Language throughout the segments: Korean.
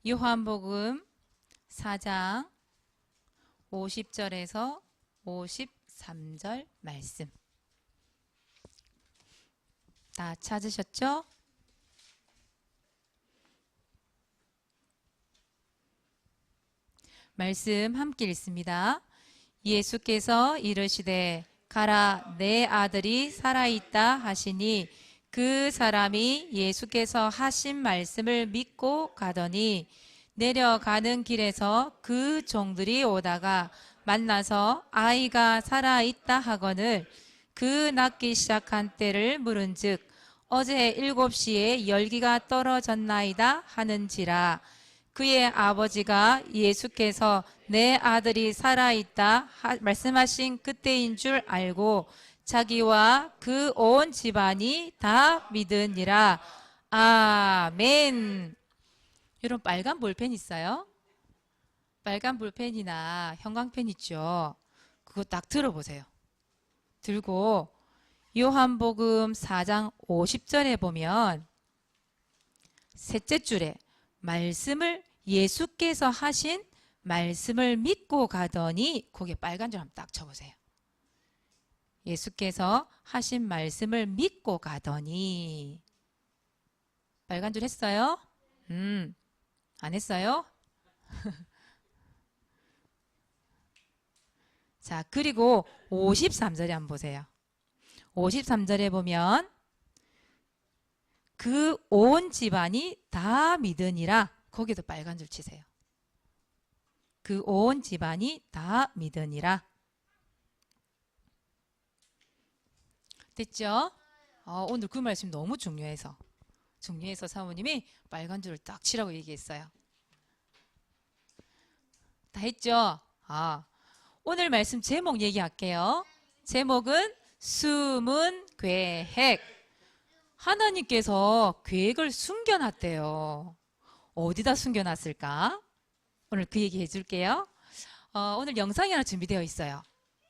요한복음 4장 50절에서 53절 말씀. 다 찾으셨죠? 말씀 함께 읽습니다. 예수께서 이르시되 가라, 내 아들이 살아있다 하시니 그 사람이 예수께서 하신 말씀을 믿고 가더니 내려가는 길에서 그 종들이 오다가 만나서 아이가 살아있다 하거늘 그 낫기 시작한 때를 물은즉 어제 7시에 열기가 떨어졌나이다 하는지라. 그의 아버지가 예수께서 내 아들이 살아있다 말씀하신 그때인 줄 알고 자기와 그 온 집안이 다 믿으니라. 아멘. 여러분, 빨간 볼펜 있어요? 빨간 볼펜이나 형광펜 있죠? 그거 딱 들어보세요. 들고 요한복음 4장 50절에 보면 셋째 줄에 말씀을 예수께서 하신 말씀을 믿고 가더니 거기에 빨간 줄 한번 딱 쳐보세요. 예수께서 하신 말씀을 믿고 가더니 빨간 줄 했어요? 안 했어요? 자, 그리고 53절에 한번 보세요. 53절에 보면 그 온 집안이 다 믿으니라. 거기도 빨간 줄 치세요. 그 온 집안이 다 믿으니라. 됐죠? 오늘 그 말씀 너무 중요해서 사모님이 빨간 줄을 딱 치라고 얘기했어요. 다 했죠? 오늘 말씀 제목 얘기할게요. 제목은 숨은 계획. 하나님께서 계획을 숨겨놨대요. 어디다 숨겨놨을까? 오늘 그 얘기 해줄게요. 오늘 영상이 하나 준비되어 있어요.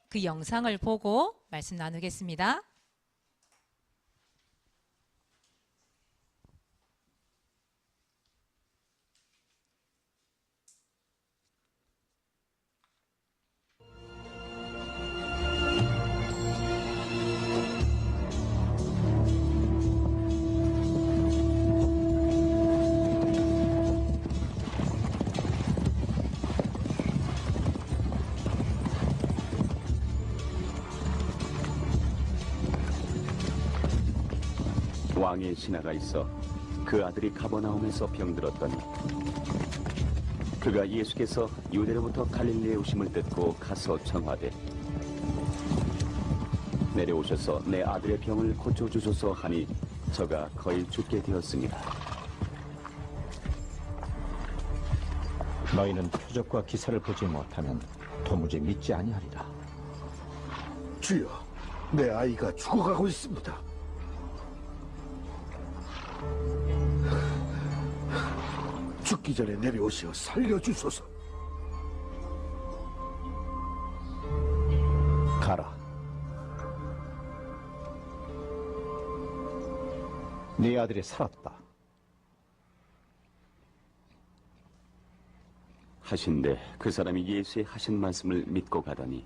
그 영상을 보고 말씀 나누겠습니다. 왕의 신하가 있어 그 아들이 가버나움에서 병들었더니 그가 예수께서 유대로부터 갈릴리에 오심을 듣고 가서 청하되 내려오셔서 내 아들의 병을 고쳐주소서 하니 저가 거의 죽게 되었습니다. 너희는 표적과 기사를 보지 못하면 도무지 믿지 아니하리라. 주여, 내 아이가 죽어가고 있습니다. 죽기 전에 내려오시어 살려주소서. 가라. 네 아들이 살았다. 하신데 그 사람이 예수의 하신 말씀을 믿고 가더니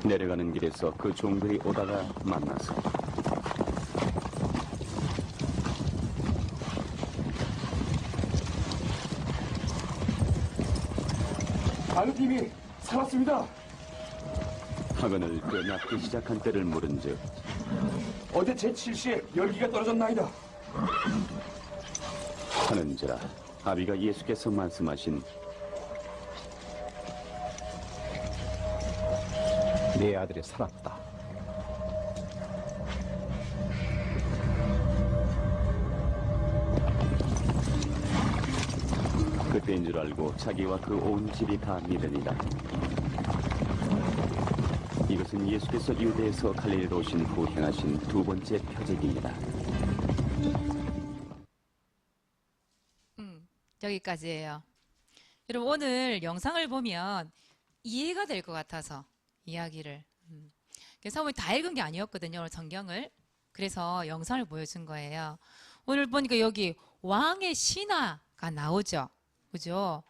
내려가는 길에서 그 종들이 오다가 만나서 아드님이 살았습니다. 하거늘 그 낫기 시작한 때를 물은즉 어제 제7시에 열기가 떨어졌나이다 하는지라. 아비가 예수께서 말씀하신 네 아들이 살았다. 그때인 줄 알고 자기와 그 온 집이 다 믿으니라. 이것은 예수께서 유대에서 갈릴리로 오신 후 행하신 두 번째 표적입니다. 여기까지예요. 여러분 오늘 영상을 보면 이해가 될 것 같아서 이야기를. 그래서 사모님 다 읽은 게 아니었거든요. 오늘 성경을. 그래서 영상을 보여준 거예요. 오늘 보니까 여기 왕의 신하가 나오죠. 그죠?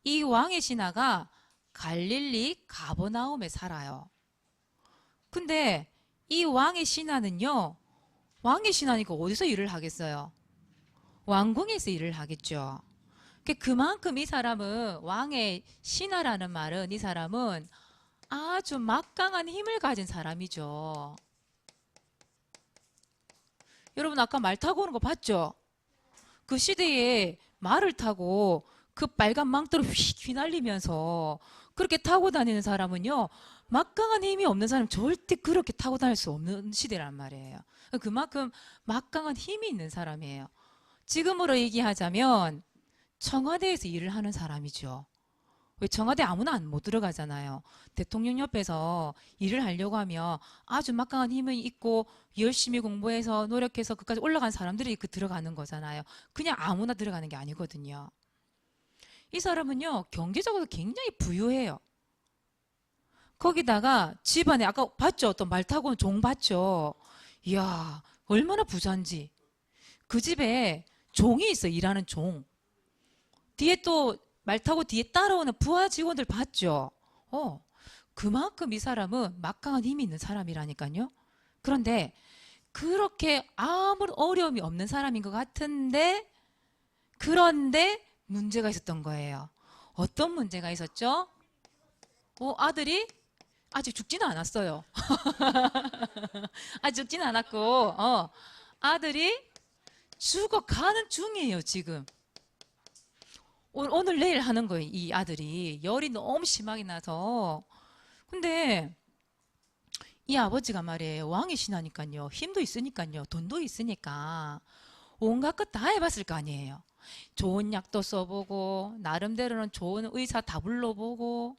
이 왕의 신하가 갈릴리 가버나움에 살아요. 근데 이 왕의 신하는요. 왕의 신하니까 어디서 일을 하겠어요? 왕궁에서 일을 하겠죠. 그만큼 이 사람은 왕의 신하라는 말은 이 사람은 아주 막강한 힘을 가진 사람이죠. 여러분 아까 말 타고 오는 거 봤죠? 그 시대에 말을 타고 그 빨간 망토를 휙 휘날리면서 그렇게 타고 다니는 사람은요. 막강한 힘이 없는 사람 절대 그렇게 타고 다닐 수 없는 시대란 말이에요. 그만큼 막강한 힘이 있는 사람이에요. 지금으로 얘기하자면 청와대에서 일을 하는 사람이죠. 왜 청와대 아무나 못 들어가잖아요. 대통령 옆에서 일을 하려고 하면 아주 막강한 힘이 있고 열심히 공부해서 노력해서 그까지 올라간 사람들이 그 들어가는 거잖아요. 그냥 아무나 들어가는 게 아니거든요. 이 사람은요 경제적으로 굉장히 부유해요. 거기다가 집안에 아까 봤죠? 또 말 타고 온 종 봤죠? 이야 얼마나 부자인지. 그 집에 종이 있어. 일하는 종. 뒤에 또 말 타고 뒤에 따라오는 부하 직원들 봤죠? 그만큼 이 사람은 막강한 힘이 있는 사람이라니까요. 그런데 그렇게 아무런 어려움이 없는 사람인 것 같은데 그런데 문제가 있었던 거예요. 어떤 문제가 있었죠? 아들이 아직 죽지는 않았어요. 아직 죽지는 않았고 아들이 죽어가는 중이에요. 지금 오늘 내일 하는 거예요. 이 아들이 열이 너무 심하게 나서. 근데 이 아버지가 말이에요. 왕이 신하니까요. 힘도 있으니까요. 돈도 있으니까 온갖 것 다 해봤을 거 아니에요. 좋은 약도 써보고 나름대로는 좋은 의사 다 불러보고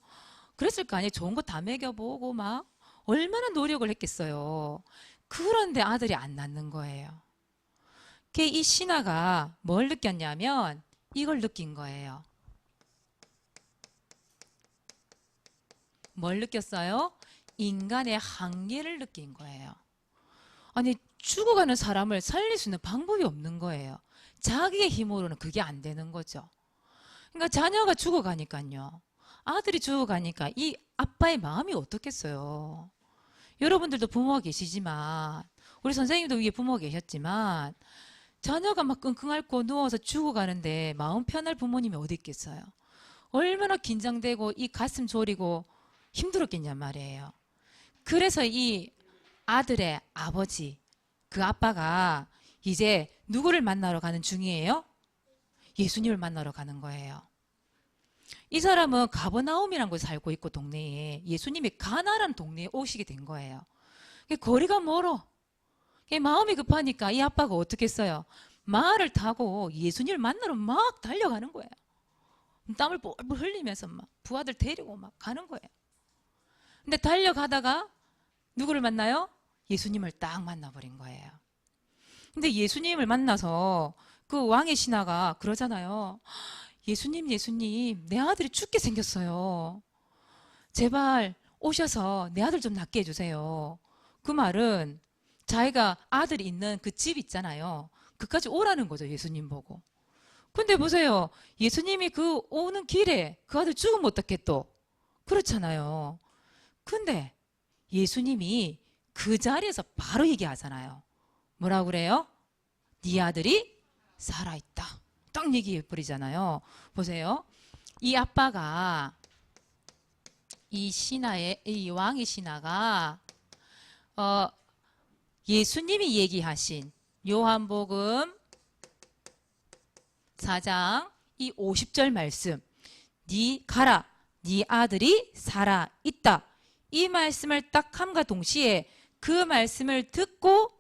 그랬을 거 아니에요. 좋은 거 다 먹여보고 막 얼마나 노력을 했겠어요. 그런데 아들이 안 낳는 거예요. 이 신하가 뭘 느꼈냐면 이걸 느낀 거예요. 뭘 느꼈어요? 인간의 한계를 느낀 거예요. 아니 죽어가는 사람을 살릴 수 있는 방법이 없는 거예요. 자기의 힘으로는 그게 안 되는 거죠. 그러니까 자녀가 죽어가니까요. 아들이 죽어가니까 이 아빠의 마음이 어떻겠어요. 여러분들도 부모가 계시지만 우리 선생님도 위에 부모가 계셨지만 자녀가 막 끙끙 앓고 누워서 죽어가는데 마음 편할 부모님이 어디 있겠어요. 얼마나 긴장되고 이 가슴 졸이고 힘들었겠냔 말이에요. 그래서 이 아들의 아버지 그 아빠가 이제 누구를 만나러 가는 중이에요? 예수님을 만나러 가는 거예요. 이 사람은 가버나움이라는 곳에 살고 있고 동네에 예수님이 가나라는 동네에 오시게 된 거예요. 거리가 멀어. 마음이 급하니까 이 아빠가 어떻게 했어요? 말을 타고 예수님을 만나러 막 달려가는 거예요. 땀을 뻘뻘 흘리면서 막 부하들 데리고 막 가는 거예요. 근데 달려가다가 누구를 만나요? 예수님을 딱 만나버린 거예요. 근데 예수님을 만나서 그 왕의 신하가 그러잖아요. 예수님, 내 아들이 죽게 생겼어요. 제발 오셔서 내 아들 좀 낫게 해주세요. 그 말은 자기가 아들이 있는 그 집 있잖아요. 그까지 오라는 거죠. 예수님 보고. 근데 보세요. 예수님이 그 오는 길에 그 아들 죽으면 어떡해 또. 그렇잖아요. 근데 예수님이 그 자리에서 바로 얘기하잖아요. 뭐라고 그래요? 네 아들이 살아있다. 딱 얘기해 버리잖아요. 보세요. 이 아빠가 이 왕의 신하가 예수님이 얘기하신 요한복음 4장 이 50절 말씀 네 가라 네 아들이 살아있다. 이 말씀을 딱 함과 동시에 그 말씀을 듣고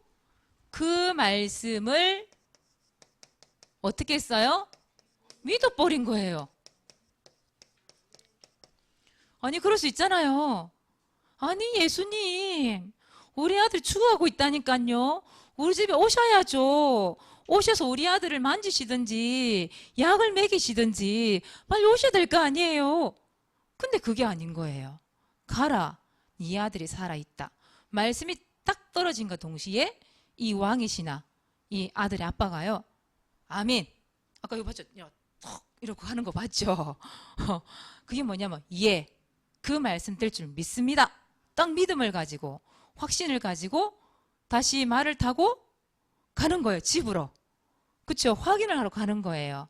그 말씀을 어떻게 했어요? 믿어버린 거예요. 아니 그럴 수 있잖아요. 아니 예수님 우리 아들 죽어가고 있다니까요. 우리 집에 오셔야죠. 오셔서 우리 아들을 만지시든지 약을 먹이시든지 빨리 오셔야 될 거 아니에요. 근데 그게 아닌 거예요. 가라, 네 아들이 살아있다. 말씀이 딱 떨어진과 동시에 이 왕이시나 이 아들의 아빠가요, 아멘. 아까 이거 봤죠? 턱 이러고 하는 거 봤죠? 그게 뭐냐면 예, 그 말씀 될 줄 믿습니다. 딱 믿음을 가지고 확신을 가지고 다시 말을 타고 가는 거예요. 집으로. 그렇죠? 확인을 하러 가는 거예요.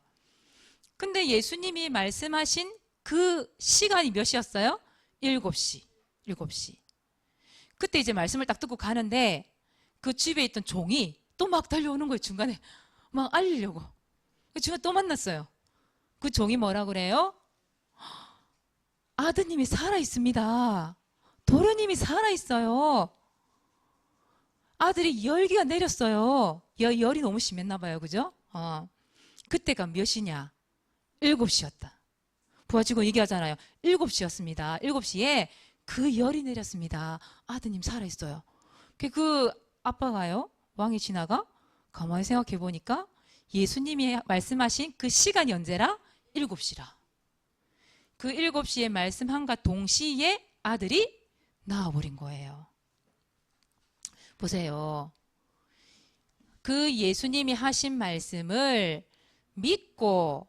근데 예수님이 말씀하신 그 시간이 몇 시였어요? 7시. 7시. 그때 이제 말씀을 딱 듣고 가는데 그 집에 있던 종이 또 막 달려오는 거예요. 중간에 막 알리려고. 중간에 또 만났어요. 그 종이 뭐라 그래요? 아드님이 살아있습니다. 도련님이 살아있어요. 아들이 열기가 내렸어요. 열이 너무 심했나 봐요. 그죠? 그때가 몇 시냐? 7시였다. 부하직원 얘기하잖아요. 7시였습니다. 7시에 그 열이 내렸습니다. 아드님 살아있어요. 그 아빠가요, 왕이 지나가 가만히 생각해 보니까 예수님이 말씀하신 그 시간이 언제라? 7시라. 그 7시에 말씀함과 동시에 아들이 나와버린 거예요. 보세요. 그 예수님이 하신 말씀을 믿고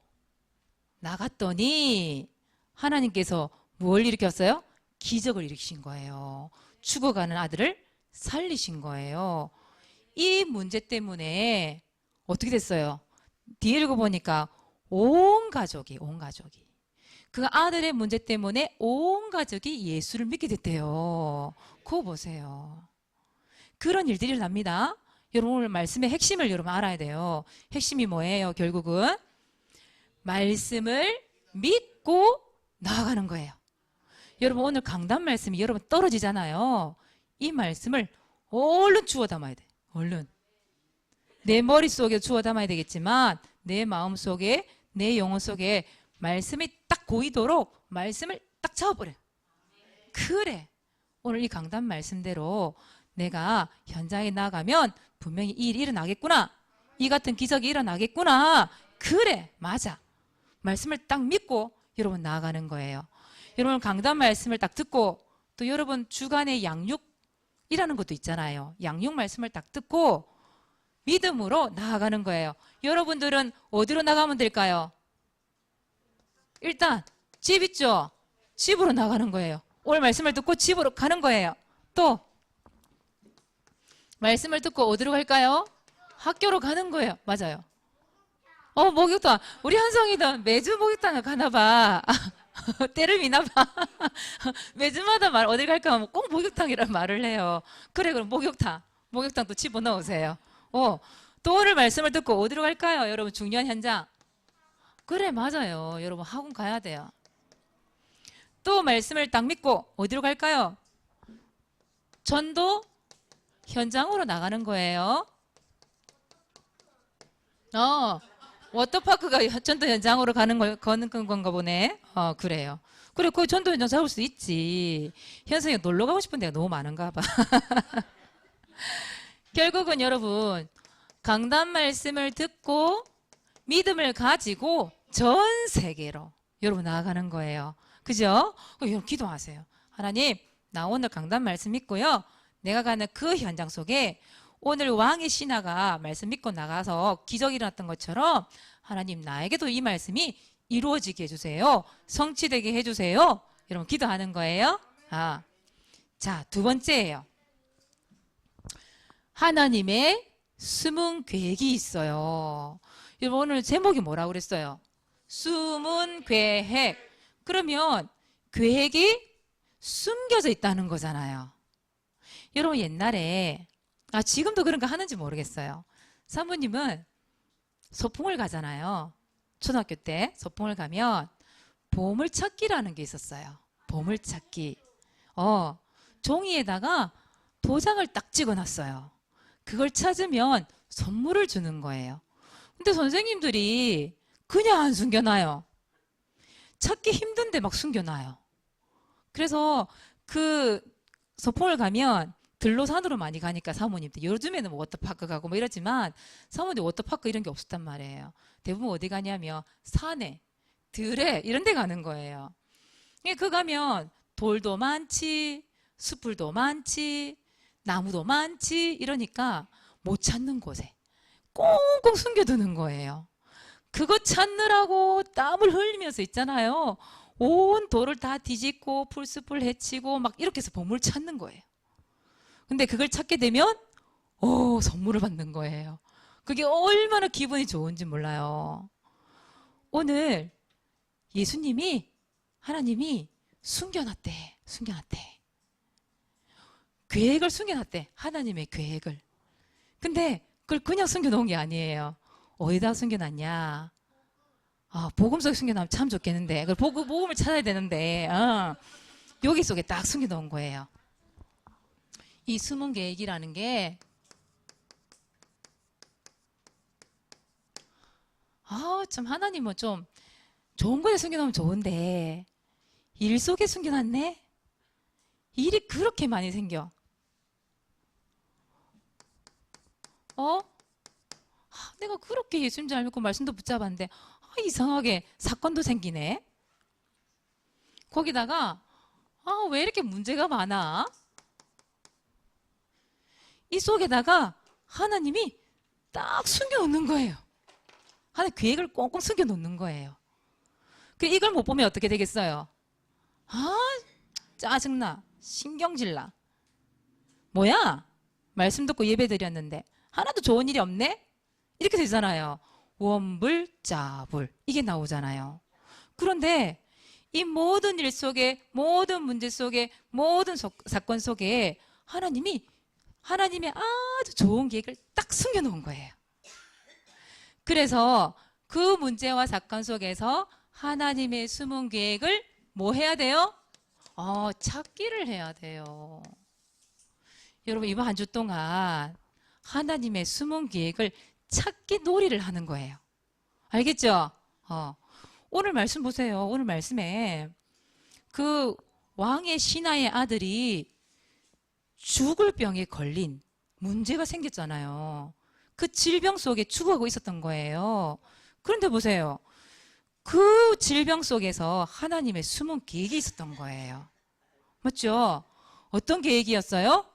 나갔더니 하나님께서 뭘 일으켰어요? 기적을 일으키신 거예요. 죽어가는 아들을 살리신 거예요. 이 문제 때문에 어떻게 됐어요? 뒤에 읽어보니까 온 가족이 그 아들의 문제 때문에 온 가족이 예수를 믿게 됐대요. 그거 보세요. 그런 일들이 일어납니다. 여러분 오늘 말씀의 핵심을 여러분 알아야 돼요. 핵심이 뭐예요? 결국은 말씀을 믿고 나아가는 거예요. 여러분 오늘 강단 말씀이 여러분 떨어지잖아요. 이 말씀을 얼른 주워 담아야 돼. 얼른. 내 머릿속에 주워 담아야 되겠지만 내 마음속에 내 영혼 속에 말씀이 딱 고이도록 말씀을 딱 잡아버려요. 그래. 오늘 이 강단 말씀대로 내가 현장에 나가면 분명히 이 일이 일어나겠구나. 이 같은 기적이 일어나겠구나. 그래. 맞아. 말씀을 딱 믿고 여러분 나아가는 거예요. 여러분 강단 말씀을 딱 듣고 또 여러분 주간에 양육이라는 것도 있잖아요. 양육 말씀을 딱 듣고 믿음으로 나아가는 거예요. 여러분들은 어디로 나가면 될까요? 일단 집 있죠? 집으로 나가는 거예요. 오늘 말씀을 듣고 집으로 가는 거예요. 또 말씀을 듣고 어디로 갈까요? 학교로 가는 거예요. 맞아요. 목욕탕. 우리 한성이도 매주 목욕탕을 가나 봐. 때를 미나 봐. 매주마다 어딜 갈까 하면 꼭 목욕탕이란 말을 해요. 그래, 그럼 목욕탕 또 집어넣으세요. 또 오늘 말씀을 듣고 어디로 갈까요? 여러분 중요한 현장. 그래, 맞아요. 여러분 학원 가야 돼요. 또 말씀을 딱 믿고 어디로 갈까요? 전도 현장으로 나가는 거예요. 워터파크가 전도 현장으로 가는 건가 보네. 그래요. 그래, 그 전도 현장 잡을 수 있지. 현성이가 놀러 가고 싶은 데가 너무 많은가 봐. 결국은 여러분 강단 말씀을 듣고 믿음을 가지고 전 세계로 여러분 나아가는 거예요. 그죠? 여러분 기도하세요. 하나님, 나 오늘 강단 말씀 믿고요. 내가 가는 그 현장 속에 오늘 왕의 신하가 말씀 믿고 나가서 기적이 일어났던 것처럼 하나님 나에게도 이 말씀이 이루어지게 해주세요. 성취되게 해주세요. 여러분 기도하는 거예요. 자, 두 번째예요. 하나님의 숨은 계획이 있어요. 여러분 오늘 제목이 뭐라고 그랬어요? 숨은 계획. 그러면 계획이 숨겨져 있다는 거잖아요. 여러분 옛날에 지금도 그런 거 하는지 모르겠어요. 사모님은 소풍을 가잖아요. 초등학교 때 소풍을 가면 보물찾기라는 게 있었어요. 보물찾기. 종이에다가 도장을 딱 찍어놨어요. 그걸 찾으면 선물을 주는 거예요. 근데 선생님들이 그냥 안 숨겨놔요. 찾기 힘든데 막 숨겨놔요. 그래서 그 소풍을 가면 들로산으로 많이 가니까 사모님들 요즘에는 뭐 워터파크 가고 뭐 이러지만 사모님 워터파크 이런 게 없었단 말이에요. 대부분 어디 가냐면 산에 들에 이런 데 가는 거예요. 그 가면 돌도 많지 숲풀도 많지 나무도 많지 이러니까 못 찾는 곳에 꽁꽁 숨겨두는 거예요. 그거 찾느라고 땀을 흘리면서 있잖아요. 온 돌을 다 뒤집고 풀숲을 헤치고 막 이렇게 해서 보물 찾는 거예요. 근데 그걸 찾게 되면 선물을 받는 거예요. 그게 얼마나 기분이 좋은지 몰라요. 오늘 예수님이 하나님이 숨겨놨대. 계획을 숨겨놨대. 하나님의 계획을. 근데 그걸 그냥 숨겨놓은 게 아니에요. 어디다 숨겨놨냐? 복음 속에 숨겨놓으면 참 좋겠는데 그걸 복음을 찾아야 되는데 여기 속에 딱 숨겨놓은 거예요. 이 숨은 계획이라는 게 참 하나님은 좀 좋은 거에 숨겨놓으면 좋은데 일 속에 숨겨놨네? 일이 그렇게 많이 생겨. 내가 그렇게 예수님 잘 믿고 말씀도 붙잡았는데 이상하게 사건도 생기네. 거기다가 왜 이렇게 문제가 많아? 이 속에다가 하나님이 딱 숨겨놓는 거예요. 하나님 계획을 꽁꽁 숨겨놓는 거예요. 이걸 못 보면 어떻게 되겠어요? 짜증나. 신경질나. 뭐야? 말씀 듣고 예배 드렸는데 하나도 좋은 일이 없네? 이렇게 되잖아요. 원불자불 이게 나오잖아요. 그런데 이 모든 일 속에 모든 문제 속에 모든 사건 속에 하나님이 하나님의 아주 좋은 계획을 딱 숨겨놓은 거예요. 그래서 그 문제와 사건 속에서 하나님의 숨은 계획을 뭐 해야 돼요? 찾기를 해야 돼요. 여러분 이번 한 주 동안 하나님의 숨은 계획을 찾기 놀이를 하는 거예요. 알겠죠? 오늘 말씀 보세요. 오늘 말씀에 그 왕의 신하의 아들이 죽을 병에 걸린 문제가 생겼잖아요. 그 질병 속에 죽어가고 있었던 거예요. 그런데 보세요. 그 질병 속에서 하나님의 숨은 계획이 있었던 거예요. 맞죠? 어떤 계획이었어요?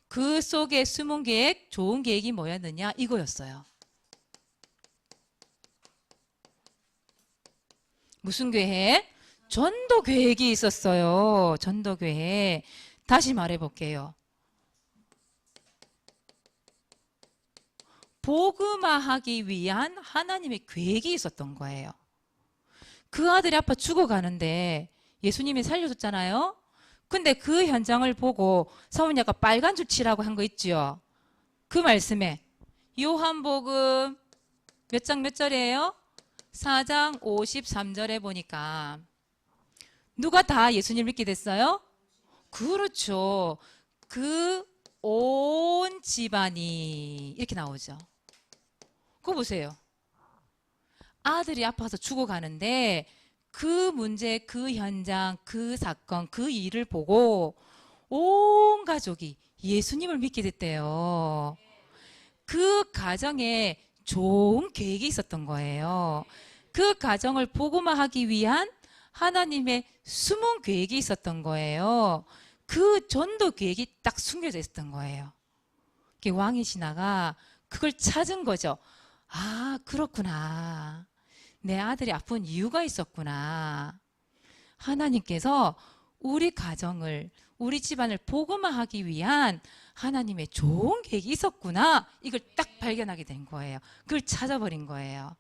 그 속에 숨은 계획, 좋은 계획이 뭐였느냐? 이거였어요. 무슨 계획? 전도 계획이 있었어요. 전도 계획. 다시 말해볼게요. 복음화하기 위한 하나님의 계획이 있었던 거예요. 그 아들이 아파 죽어가는데 예수님이 살려줬잖아요. 근데 그 현장을 보고 사모님 아까 빨간 줄 치라고 한 거 있죠. 그 말씀에 요한복음 몇 장 몇 절이에요? 4장 53절에 보니까 누가 다 예수님 믿게 됐어요? 그렇죠. 그 온 집안이 이렇게 나오죠. 그거 보세요. 아들이 아파서 죽어가는데 그 문제, 그 현장, 그 사건, 그 일을 보고 온 가족이 예수님을 믿게 됐대요. 그 가정에 좋은 계획이 있었던 거예요. 그 가정을 복음화하기 위한 하나님의 숨은 계획이 있었던 거예요. 그 전도 계획이 딱 숨겨져 있었던 거예요. 왕의 신하가 그걸 찾은 거죠. 그렇구나. 내 아들이 아픈 이유가 있었구나. 하나님께서 우리 가정을, 우리 집안을 복음화하기 위한 하나님의 좋은 계획이 있었구나. 이걸 딱 발견하게 된 거예요. 그걸 찾아버린 거예요.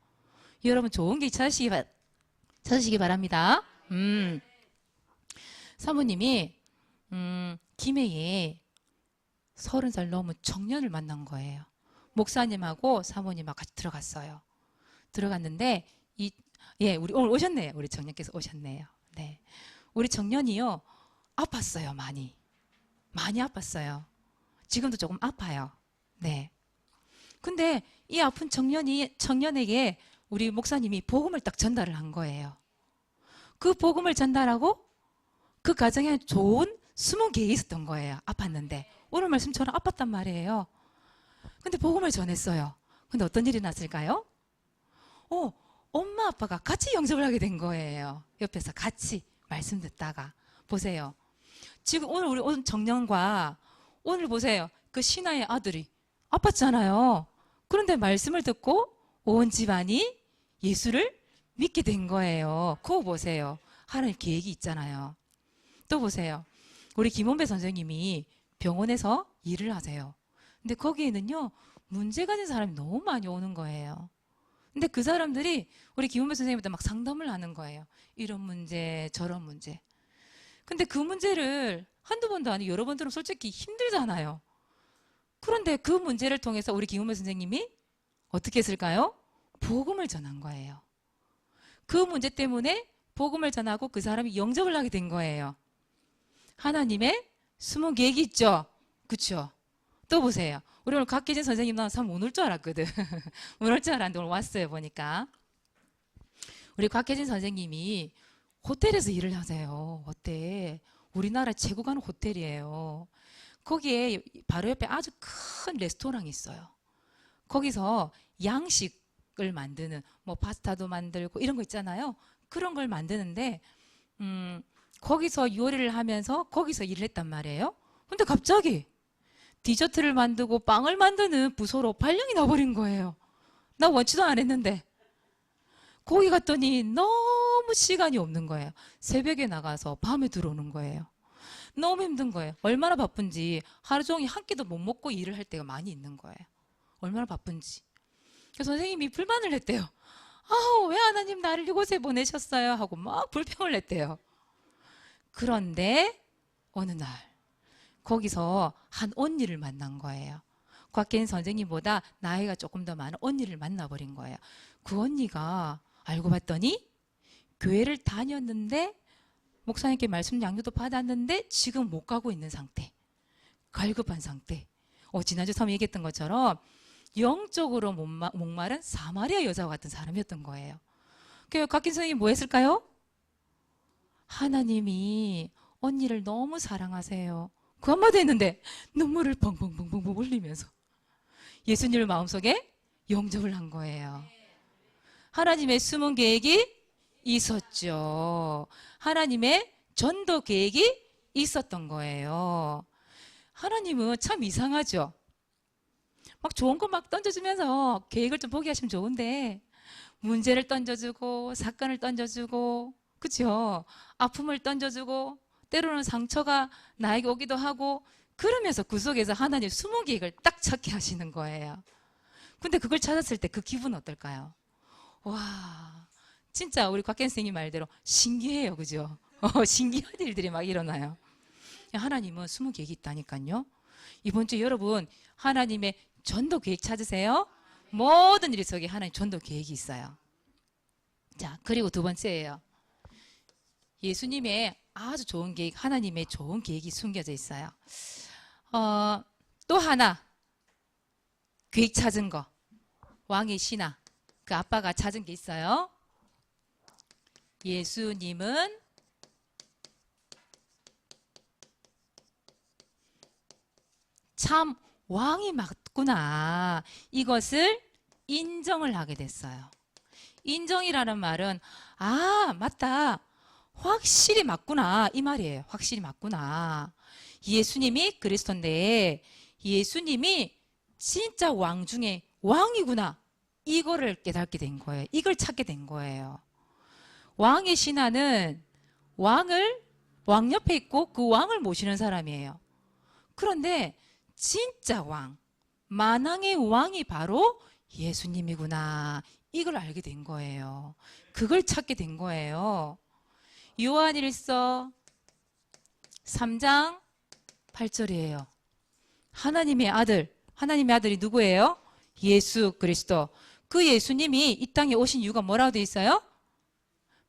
여러분 좋은 계획 찾으시기 바랍니다. 사모님이 김해에 30살 넘은 청년을 만난 거예요. 목사님하고 사모님하고 같이 들어갔어요. 들어갔는데 우리 오늘 오셨네요. 우리 청년께서 오셨네요. 네, 우리 청년이요 아팠어요. 많이 아팠어요. 지금도 조금 아파요. 네. 근데 이 아픈 청년에게 우리 목사님이 복음을 딱 전달을 한 거예요. 그 복음을 전달하고 그 가정에 좋은 20개에 있었던 거예요. 아팠는데. 오늘 말씀처럼 아팠단 말이에요. 근데 복음을 전했어요. 근데 어떤 일이 났을까요? 엄마 아빠가 같이 영접을 하게 된 거예요. 옆에서 같이 말씀 듣다가. 보세요. 지금 오늘 우리 정령과 오늘 보세요. 그 신하의 아들이 아팠잖아요. 그런데 말씀을 듣고 온 집안이 예수를 믿게 된 거예요. 그거 보세요. 하나님 계획이 있잖아요. 또 보세요. 우리 김원배 선생님이 병원에서 일을 하세요. 근데 거기에는요, 문제 가진 사람이 너무 많이 오는 거예요. 근데 그 사람들이 우리 김원배 선생님한테 막 상담을 하는 거예요. 이런 문제, 저런 문제. 근데 그 문제를 한두 번도 아니고 여러 번 들으면 솔직히 힘들잖아요. 그런데 그 문제를 통해서 우리 김원배 선생님이 어떻게 했을까요? 복음을 전한 거예요. 그 문제 때문에 복음을 전하고 그 사람이 영접을 하게 된 거예요. 하나님의 숨은 계획이 있죠? 그쵸? 또 보세요. 우리 오늘 곽계진 선생님 나와서 못 올 줄 알았거든. 못 올 줄 알았는데 오늘 왔어요, 보니까. 우리 곽계진 선생님이 호텔에서 일을 하세요. 호텔. 우리나라 최고 가는 호텔이에요. 거기에 바로 옆에 아주 큰 레스토랑이 있어요. 거기서 양식을 만드는, 뭐 파스타도 만들고 이런 거 있잖아요. 그런 걸 만드는데, 거기서 요리를 하면서 거기서 일을 했단 말이에요. 근데 갑자기 디저트를 만들고 빵을 만드는 부서로 발령이 나버린 거예요. 나 원치도 안 했는데. 거기 갔더니 너무 시간이 없는 거예요. 새벽에 나가서 밤에 들어오는 거예요. 너무 힘든 거예요. 얼마나 바쁜지 하루 종일 한 끼도 못 먹고 일을 할 때가 많이 있는 거예요. 얼마나 바쁜지. 그래서 선생님이 불만을 했대요. 왜 하나님 나를 이곳에 보내셨어요? 하고 막 불평을 했대요. 그런데 어느 날 거기서 한 언니를 만난 거예요. 곽계인 선생님보다 나이가 조금 더 많은 언니를 만나버린 거예요. 그 언니가 알고 봤더니 교회를 다녔는데 목사님께 말씀 양육도 받았는데 지금 못 가고 있는 상태. 갈급한 상태. 지난주 처음 얘기했던 것처럼 영적으로 목마른 사마리아 여자와 같은 사람이었던 거예요. 그래서 곽계인 선생님이 뭐 했을까요? 하나님이 언니를 너무 사랑하세요. 그 한마디 했는데 눈물을 펑펑펑펑 흘리면서 예수님을 마음속에 영접을 한 거예요. 하나님의 숨은 계획이 있었죠. 하나님의 전도 계획이 있었던 거예요. 하나님은 참 이상하죠. 막 좋은 거 막 던져주면서 계획을 좀 보게 하시면 좋은데 문제를 던져주고 사건을 던져주고 그렇죠. 아픔을 던져주고 때로는 상처가 나에게 오기도 하고 그러면서 그 속에서 하나님 숨은 계획을 딱 찾게 하시는 거예요. 근데 그걸 찾았을 때 그 기분은 어떨까요? 와, 진짜 우리 곽현 선생님 말대로 신기해요. 그죠? 신기한 일들이 막 일어나요. 하나님은 숨은 계획이 있다니까요. 이번 주 여러분 하나님의 전도 계획 찾으세요. 모든 일 속에 하나님 전도 계획이 있어요. 자, 그리고 두 번째예요. 예수님의 아주 좋은 계획, 하나님의 좋은 계획이 숨겨져 있어요. 또 하나 계획 찾은 거, 왕의 신하, 그 아빠가 찾은 게 있어요. 예수님은 참 왕이 맞구나. 이것을 인정을 하게 됐어요. 인정이라는 말은 맞다. 확실히 맞구나. 이 말이에요. 확실히 맞구나. 예수님이 그리스도인데 예수님이 진짜 왕 중에 왕이구나. 이거를 깨닫게 된 거예요. 이걸 찾게 된 거예요. 왕의 신하는 왕 옆에 있고 그 왕을 모시는 사람이에요. 그런데 진짜 왕, 만왕의 왕이 바로 예수님이구나. 이걸 알게 된 거예요. 그걸 찾게 된 거예요. 요한일서 3장 8절이에요. 하나님의 아들이 누구예요? 예수 그리스도. 그 예수님이 이 땅에 오신 이유가 뭐라고 되어 있어요?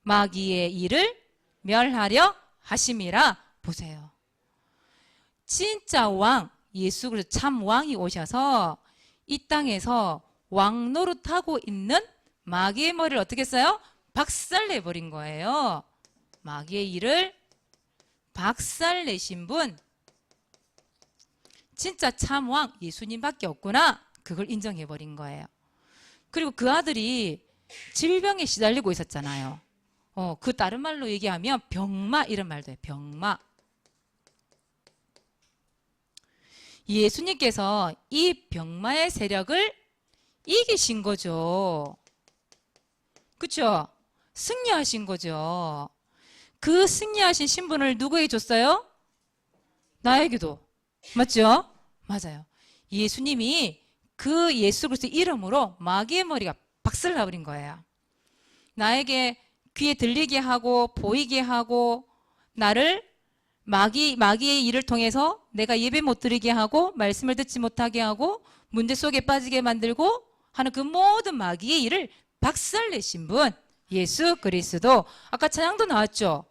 마귀의 일을 멸하려 하심이라. 보세요. 진짜 왕, 예수 그리스도 참 왕이 오셔서 이 땅에서 왕 노릇하고 있는 마귀의 머리를 어떻게 했어요? 박살내버린 거예요. 마귀의 일을 박살 내신 분, 진짜 참왕 예수님밖에 없구나. 그걸 인정해버린 거예요. 그리고 그 아들이 질병에 시달리고 있었잖아요. 그 다른 말로 얘기하면 병마 이런 말도 해요. 병마. 예수님께서 이 병마의 세력을 이기신 거죠. 그렇죠? 승리하신 거죠. 그 승리하신 신분을 누구에게 줬어요? 나에게도. 맞죠? 맞아요. 예수님이 그 예수 그리스도 이름으로 마귀의 머리가 박살 나버린 거예요. 나에게 귀에 들리게 하고 보이게 하고 나를 마귀의 일을 통해서 내가 예배 못 드리게 하고 말씀을 듣지 못하게 하고 문제 속에 빠지게 만들고 하는 그 모든 마귀의 일을 박살내신 분 예수 그리스도. 아까 찬양도 나왔죠.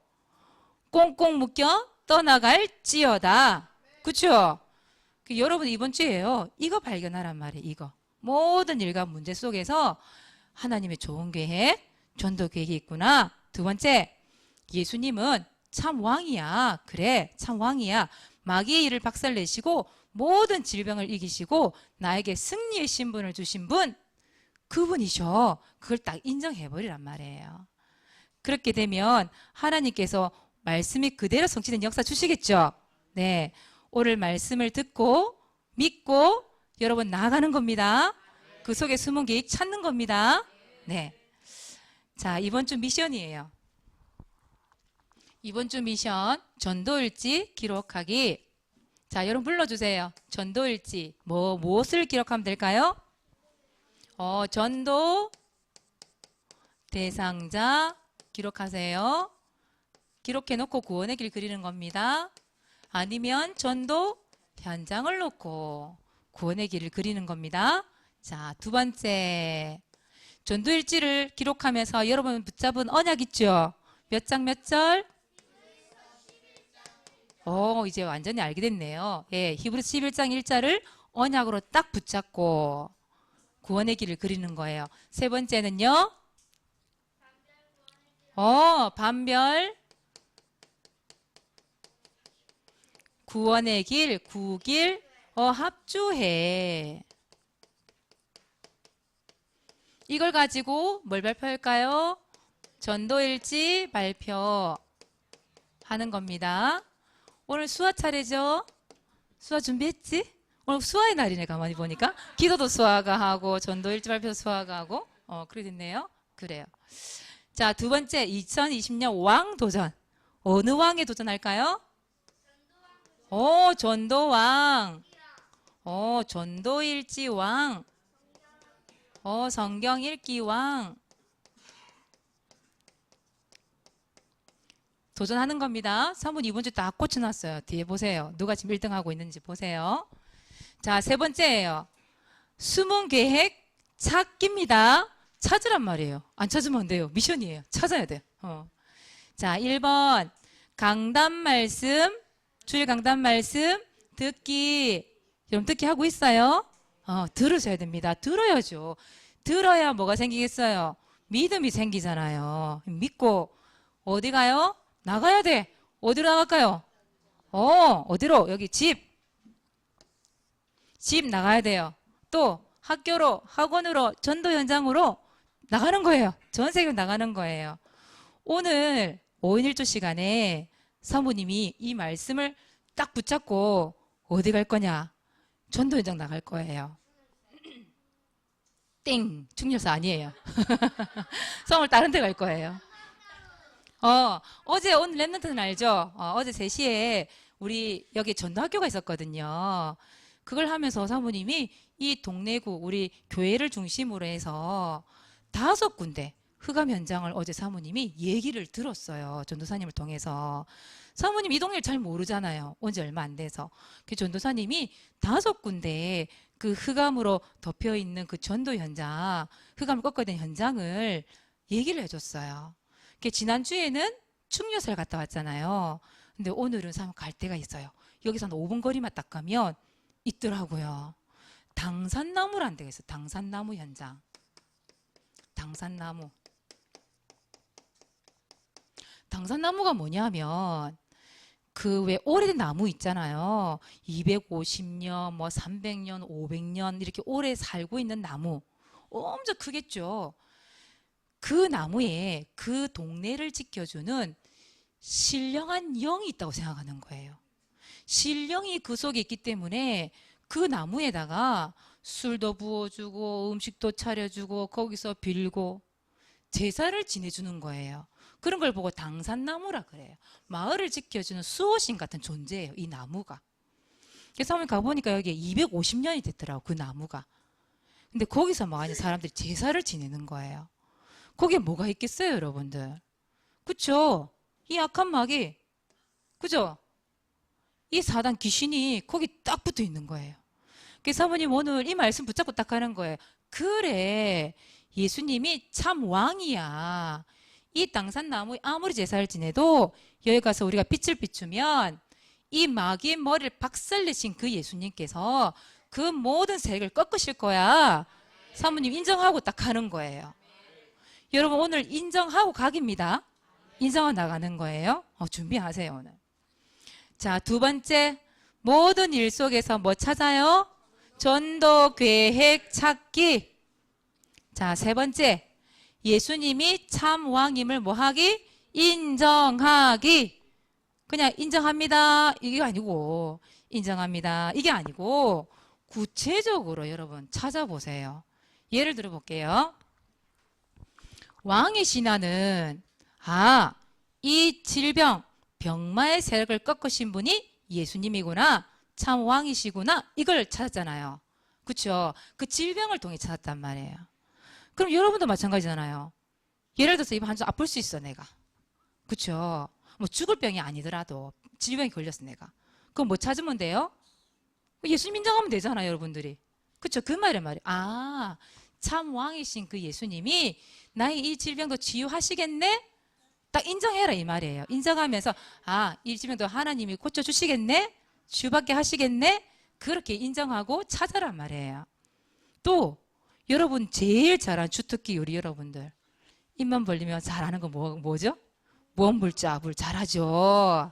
꽁꽁 묶여 떠나갈지어다. 그렇죠? 여러분 이번 주에요. 이거 발견하란 말이에요. 이거. 모든 일과 문제 속에서 하나님의 좋은 계획, 전도 계획이 있구나. 두 번째, 예수님은 참 왕이야. 그래, 참 왕이야. 마귀의 일을 박살내시고 모든 질병을 이기시고 나에게 승리의 신분을 주신 분, 그분이셔. 그걸 딱 인정해버리란 말이에요. 그렇게 되면 하나님께서 말씀이 그대로 성취된 역사 주시겠죠? 네. 오늘 말씀을 듣고 믿고 여러분 나아가는 겁니다. 그 속에 숨은 계획 찾는 겁니다. 네. 자, 이번 주 미션이에요. 이번 주 미션 전도일지 기록하기. 자, 여러분 불러주세요. 전도일지 무엇을 기록하면 될까요? 전도 대상자 기록하세요. 기록해놓고 구원의 길 그리는 겁니다. 아니면 전도 현장을 놓고 구원의 길을 그리는 겁니다. 자, 두 번째. 전도일지를 기록하면서 여러분 붙잡은 언약 있죠? 몇 장 몇 절? 이제 완전히 알게 됐네요. 예, 히브리서 11장 1절을 언약으로 딱 붙잡고 구원의 길을 그리는 거예요. 세 번째는요. 반별 구원의 길, 구길 합주해. 이걸 가지고 뭘 발표할까요? 전도일지 발표하는 겁니다. 오늘 수화 차례죠? 수화 준비했지? 오늘 수화의 날이네, 가만히 보니까. 기도도 수화가 하고, 전도일지 발표도 수화가 하고, 그래 됐네요. 그래요. 자, 두 번째, 2020년 왕 도전. 어느 왕에 도전할까요? 전도왕. 전도일지 왕. 성경 읽기 왕. 도전하는 겁니다. 사문 이번 주 딱 꽂혀놨어요. 뒤에 보세요. 누가 지금 1등 하고 있는지 보세요. 자, 세 번째예요. 숨은 계획 찾기입니다. 찾으란 말이에요. 안 찾으면 안 돼요. 미션이에요. 찾아야 돼요. 자, 1번 강단 말씀, 주일 강단 말씀 듣기. 여러분 듣기 하고 있어요? 들으셔야 됩니다. 들어야죠. 들어야 뭐가 생기겠어요? 믿음이 생기잖아요. 믿고 어디 가요? 나가야 돼. 어디로 나갈까요? 어디로? 여기 집 나가야 돼요. 또 학교로, 학원으로, 전도 현장으로 나가는 거예요. 전 세계로 나가는 거예요. 오늘 5인 1조 시간에 사모님이 이 말씀을 딱 붙잡고 어디 갈 거냐? 전도 현장 나갈 거예요. 땡! 충렬사 아니에요. 성을 다른 데 갈 거예요. 오늘 랩런트는 알죠? 어제 3시에 우리 여기 전도학교가 있었거든요. 그걸 하면서 사모님이 이 동래구 우리 교회를 중심으로 해서 5군데 흑암 현장을 어제 사모님이 얘기를 들었어요. 전도사님을 통해서. 사모님 이 동네를 잘 모르잖아요. 온 지 얼마 안 돼서. 그 전도사님이 5군데 그 흑암으로 덮여 있는 그 전도 현장, 흑암을 꺾어야 되는 현장을 얘기를 해줬어요. 지난주에는 충렬사를 갔다 왔잖아요. 근데 오늘은 사람 갈 데가 있어요. 여기서 한 5분 거리만 딱 가면 있더라고요. 당산나무란 데가 있어요. 당산나무 현장. 당산나무. 당산나무가 뭐냐면 그 왜 오래된 나무 있잖아요. 250년, 뭐 300년, 500년 이렇게 오래 살고 있는 나무. 엄청 크겠죠. 그 나무에 그 동네를 지켜주는 신령한 영이 있다고 생각하는 거예요. 신령이 그 속에 있기 때문에 그 나무에다가 술도 부어주고 음식도 차려주고 거기서 빌고 제사를 지내주는 거예요. 그런 걸 보고 당산나무라 그래요. 마을을 지켜주는 수호신 같은 존재예요, 이 나무가. 그래서 한번 가보니까 여기 250년이 됐더라고, 그 나무가. 근데 거기서 많이 사람들이 제사를 지내는 거예요. 거기에 뭐가 있겠어요, 여러분들? 그쵸? 이 악한 마귀, 그죠? 이 사단 귀신이 거기 딱 붙어 있는 거예요. 그래서 사모님 오늘 이 말씀 붙잡고 딱 하는 거예요. 그래, 예수님이 참 왕이야. 이 당산나무에 아무리 제사를 지내도 여기 가서 우리가 빛을 비추면 이 마귀의 머리를 박살내신 그 예수님께서 그 모든 세력을 꺾으실 거야. 사모님 인정하고 딱 가는 거예요. 여러분 오늘 인정하고 각입니다. 인정하고 나가는 거예요. 준비하세요 오늘. 자, 두 번째, 모든 일 속에서 뭐 찾아요? 전도 계획 찾기. 자, 세 번째, 예수님이 참 왕임을 뭐 하기? 인정하기. 그냥 인정합니다 이게 아니고, 인정합니다 이게 아니고 구체적으로 여러분 찾아보세요. 예를 들어 볼게요. 왕의 신하는 이 질병, 병마의 세력을 꺾으신 분이 예수님이구나, 참 왕이시구나, 이걸 찾았잖아요. 그렇죠? 그 질병을 통해 찾았단 말이에요. 그럼 여러분도 마찬가지잖아요. 예를 들어서 이번 한 주 아플 수 있어 내가. 그렇죠? 뭐 죽을 병이 아니더라도 질병이 걸렸어 내가. 그럼 뭐 찾으면 돼요? 예수님 인정하면 되잖아요, 여러분들이. 그렇죠? 그 말이 말이에요. 참 왕이신 그 예수님이 나의 이 질병도 치유하시겠네? 딱 인정해라 이 말이에요. 인정하면서 이 질병도 하나님이 고쳐주시겠네? 치유받게 하시겠네? 그렇게 인정하고 찾아란 말이에요. 또 여러분 제일 잘하는 주특기 우리 여러분들 입만 벌리면 잘하는 거 뭐죠? 무엄불자불 잘하죠.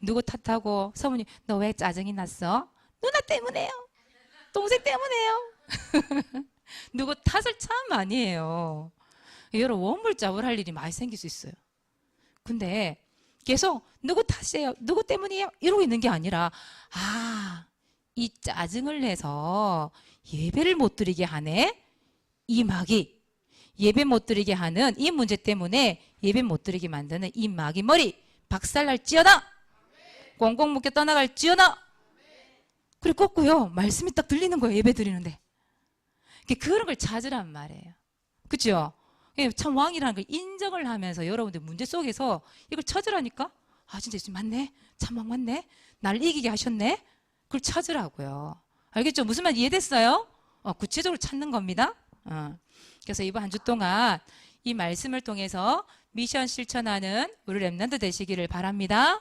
누구 탓하고 사모님 너 왜 짜증이 났어? 누나 때문에요. 동생 때문에요. 누구 탓을 참 많이 해요. 여러분 원불자불 할 일이 많이 생길 수 있어요. 근데 계속 누구 탓이에요? 누구 때문이에요? 이러고 있는 게 아니라 이 짜증을 내서 예배를 못 드리게 하네? 이 마귀. 예배 못 드리게 하는 이 문제 때문에 예배 못 드리게 만드는 이 마귀 머리 박살날지어다. 꽁꽁 묶여 떠나갈지어다. 그리고 꺾고요. 말씀이 딱 들리는 거예요. 예배 드리는데. 그런 걸 찾으란 말이에요. 그렇죠? 참 왕이라는 걸 인정을 하면서 여러분들 문제 속에서 이걸 찾으라니까. 진짜 예수님 맞네. 참 왕 맞네. 날 이기게 하셨네. 그걸 찾으라고요. 알겠죠? 무슨 말 이해됐어요? 구체적으로 찾는 겁니다. 그래서 이번 한 주 동안 이 말씀을 통해서 미션 실천하는 우리 렘넌트 되시기를 바랍니다.